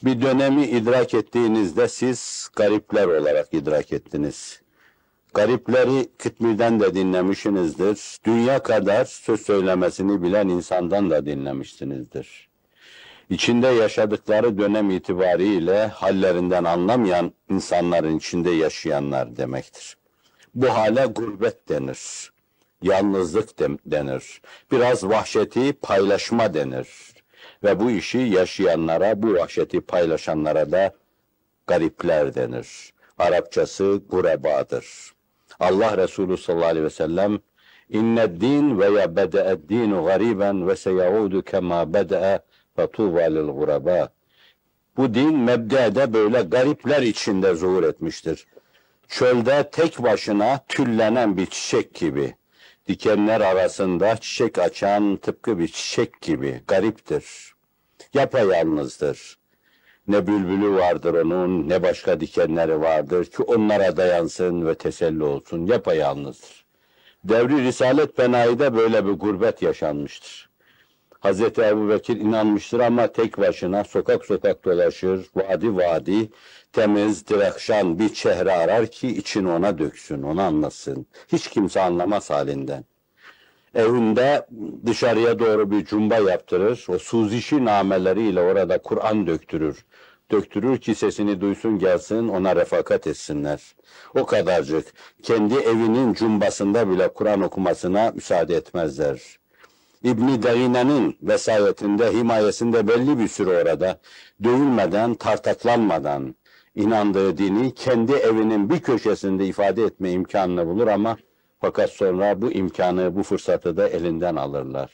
Bir dönemi idrak ettiğinizde siz garipler olarak idrak ettiniz. Garipleri Kıtmir'den de dinlemişsinizdir. Dünya kadar söz söylemesini bilen insandan da dinlemişsinizdir. İçinde yaşadıkları dönem itibariyle hallerinden anlamayan insanların içinde yaşayanlar demektir. Bu hale gurbet denir. Yalnızlık denir. Biraz vahşeti paylaşma denir. Ve bu işi yaşayanlara, bu vahşeti paylaşanlara da garipler denir. Arapçası gurebadır. Allah Resulü sallallahu aleyhi ve sellem İnned-din ve ya bede'ed-dinu gariben ve seyaudu kema bede'e fetuva lil gureba. Bu din mebdede böyle garipler içinde zuhur etmiştir. Çölde tek başına tüllenen bir çiçek gibi, dikenler arasında çiçek açan tıpkı bir çiçek gibi gariptir. Yapayalnızdır. Ne bülbülü vardır onun, ne başka dikenleri vardır ki onlara dayansın ve teselli olsun. Yapayalnızdır. Devri Risalet Penahi'de böyle bir gurbet yaşanmıştır. Hazreti Ebubekir inanmıştır ama tek başına sokak sokak dolaşır, vadi vadi, temiz, direkşan bir çehre arar ki içini ona döksün, onu anlasın. Hiç kimse anlamaz halinden. Evinde dışarıya doğru bir cumba yaptırır, o suzişi nameleriyle orada Kur'an döktürür. Döktürür ki sesini duysun gelsin, ona refakat etsinler. O kadarcık. Kendi evinin cumbasında bile Kur'an okumasına müsaade etmezler. İbn-i Dagine'nin vesayetinde, himayesinde belli bir süre orada, dövülmeden, tartaklanmadan inandığı dini kendi evinin bir köşesinde ifade etme imkanını bulur ama fakat sonra bu imkanı, bu fırsatı da elinden alırlar.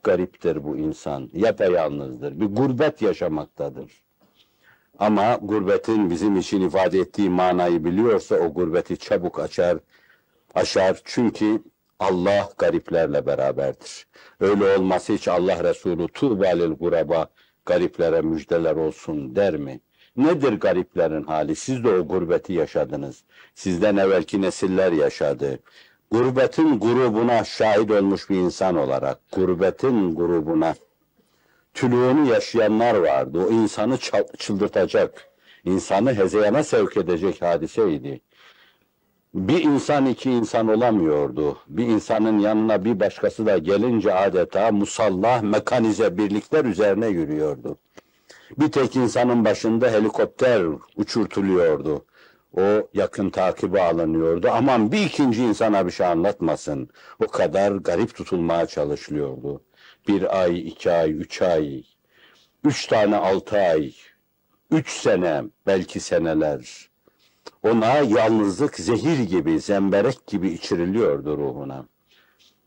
Gariptir bu insan, yapayalnızdır, bir gurbet yaşamaktadır. Ama gurbetin bizim için ifade ettiği manayı biliyorsa o gurbeti çabuk aşar çünkü Allah gariplerle beraberdir. Öyle olması hiç Allah Resulü Tuğba lil gureba, gariplere müjdeler olsun der mi? Nedir gariplerin hali? Siz de o gurbeti yaşadınız. Sizden evvelki nesiller yaşadı. Gurbetin grubuna şahit olmuş bir insan olarak, gurbetin grubuna tülüğünü yaşayanlar vardı. O insanı çıldırtacak, insanı hezeyana sevk edecek hadiseydi. Bir insan iki insan olamıyordu. Bir insanın yanına bir başkası da gelince adeta musallah, mekanize birlikler üzerine yürüyordu. Bir tek insanın başında helikopter uçurtuluyordu. O yakın takibe alınıyordu. Aman bir ikinci insana bir şey anlatmasın. O kadar garip tutulmaya çalışılıyordu. 1 ay, 2 ay, 3 ay, 3 tane 6 ay, 3 sene, belki seneler. Ona yalnızlık zehir gibi, zemberek gibi içiriliyordu ruhuna.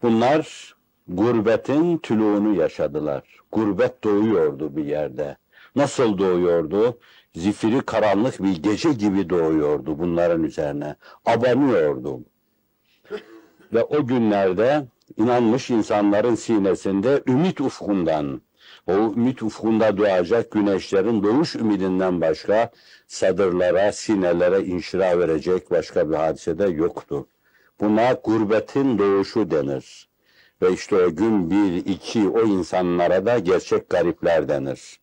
Bunlar gurbetin tülûğunu yaşadılar. Gurbet doğuyordu bir yerde. Nasıl doğuyordu? Zifiri karanlık bir gece gibi doğuyordu bunların üzerine. Abanıyordu. Ve o günlerde inanmış insanların sinesinde ümit ufkundan, o ümit ufkunda doğacak güneşlerin doğuş ümidinden başka sadırlara, sinelere inşira verecek başka bir hadise de yoktu. Buna gurbetin doğuşu denir. Ve işte o gün 1-2 o insanlara da gerçek garipler denir.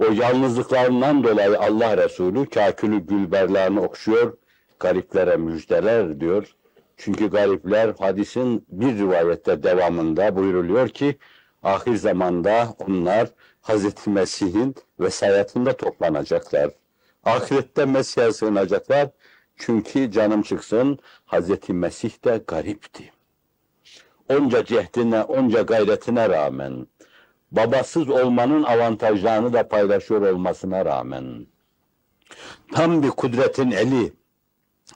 O yalnızlıklarından dolayı Allah Resulü kâkülü gülberlerini okşuyor, gariplere müjdeler diyor. Çünkü garipler hadisin bir rivayette devamında buyruluyor ki ahir zamanda onlar Hazreti Mesih'in vesayetinde toplanacaklar. Ahirette Mesih'e sığınacaklar. Çünkü canım çıksın Hazreti Mesih de garipti. Onca cehdine, onca gayretine rağmen, babasız olmanın avantajlarını da paylaşıyor olmasına rağmen, tam bir kudretin eli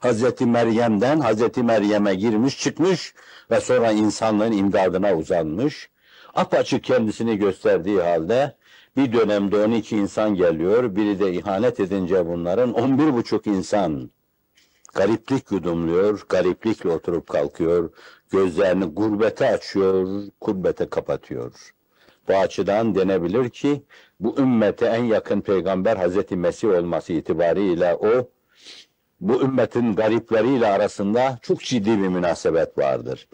Hazreti Meryem'den Hazreti Meryem'e girmiş çıkmış ve sonra insanlığın imdadına uzanmış. Apaçık kendisini gösterdiği halde bir dönemde 12 insan geliyor, biri de ihanet edince bunların 11,5 insan gariplik yudumluyor, gariplikle oturup kalkıyor, gözlerini gurbete açıyor, gurbete kapatıyor. Bu açıdan denebilir ki bu ümmete en yakın peygamber Hazreti Mesih olması itibariyle o, bu ümmetin garipleriyle arasında çok ciddi bir münasebet vardır.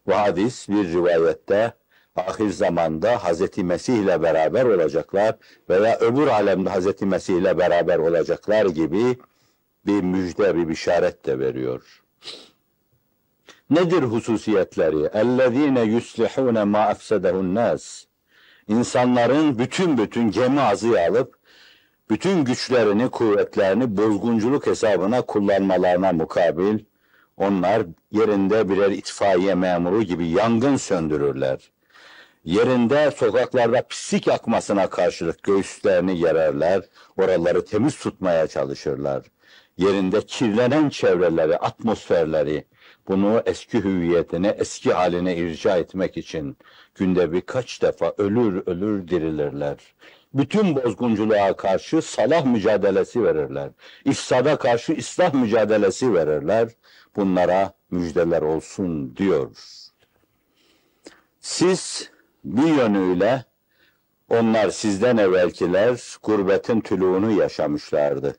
Bu hadis bir rivayette ahir zamanda Hazreti Mesih ile beraber olacaklar veya öbür alemde Hazreti Mesih ile beraber olacaklar gibi bir müjde, bir işaret de veriyor. Nedir hususiyetleri? اَلَّذ۪ينَ يُسْلِحُونَ مَا اَفْسَدَهُ النَّاسِ İnsanların bütün gemi azıya alıp bütün güçlerini, kuvvetlerini bozgunculuk hesabına kullanmalarına mukabil onlar yerinde birer itfaiye memuru gibi yangın söndürürler. Yerinde sokaklarda pislik akmasına karşılık göğüslerini gererler, oraları temiz tutmaya çalışırlar. Yerinde kirlenen çevreleri, atmosferleri, bunu eski hüviyetine, eski haline irca etmek için günde birkaç defa ölür dirilirler. Bütün bozgunculuğa karşı salah mücadelesi verirler. İfsada karşı ıslah mücadelesi verirler. Bunlara müjdeler olsun diyor. Siz bir yönüyle onlar sizden evvelkiler gurbetin tülûğunu yaşamışlardı.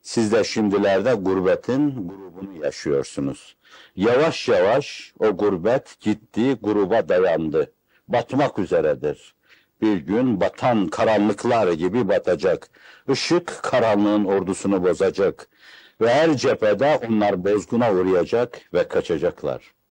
Siz de şimdilerde gurbetin grubunu yaşıyorsunuz. Yavaş yavaş o gurbet gitti, gruba dayandı. Batmak üzeredir. Bir gün batan karanlıklar gibi batacak. Işık karanlığın ordusunu bozacak. Ve her cephede onlar bozguna uğrayacak ve kaçacaklar.